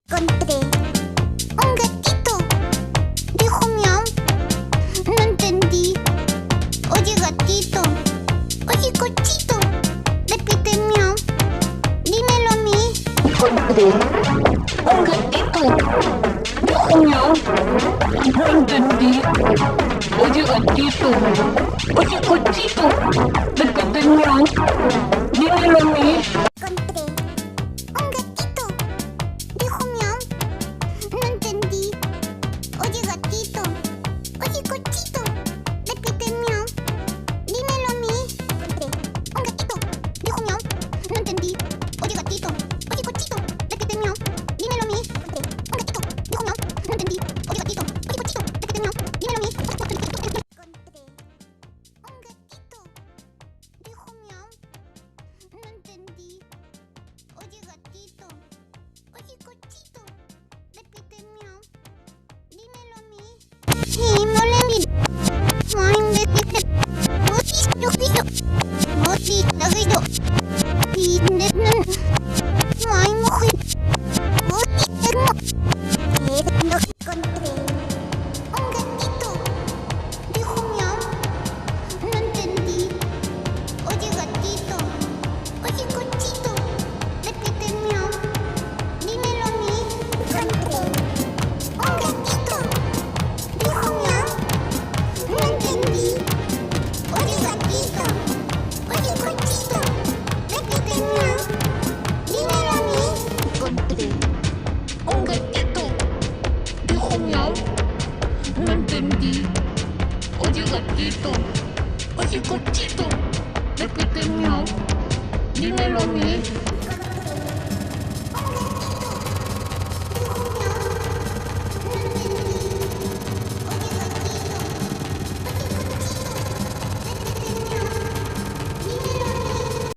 Encontré un gatito. Dijo miau. No entendí. Oye, gatito. Oye, cochito. Repite miau. Dímelo a mí. Encontré un gatito. Dijo miau. No entendí. Oye, gatito. Oye, cochito. Repite miau. Dímelo a mí. Encontré un gatito. Dijo miau. No entendí. Oye, gatito. Oye, cochito. Repite miau. Dímelo a mí. Encontré un gatito. Dijo miau. No entendí. Oye, gatito. Oye, cochito. Repite miau. Dímelo a mí. Encontré un gatito. Dijo miau. No entendí. Oye, gatito. Oye, cochito. Repite miau. Dímelo a mí. Encontré un gatito. Dijo miau. No entendí. Oye, gatito. Oye, cochito. Repite miau. Dímelo a mí. Sí, no le di. Ay, me dice. Oye, oye, oye, y ay, mujer. Oye, no. No encontré un gatito. Dijo miau. No entendí. Oye, gatito. Oye, cochito. Repite miau. Dímelo a mí. Encontré un gatito. Dijo miau. No entendí. Oye, gatito. Oye, cochito. Repite miau. Dímelo a mí. Encontré un gatito. Dijo miau. No entendí. Oye, gatito. Oye, cochito. Repite miau. Dímelo a mí.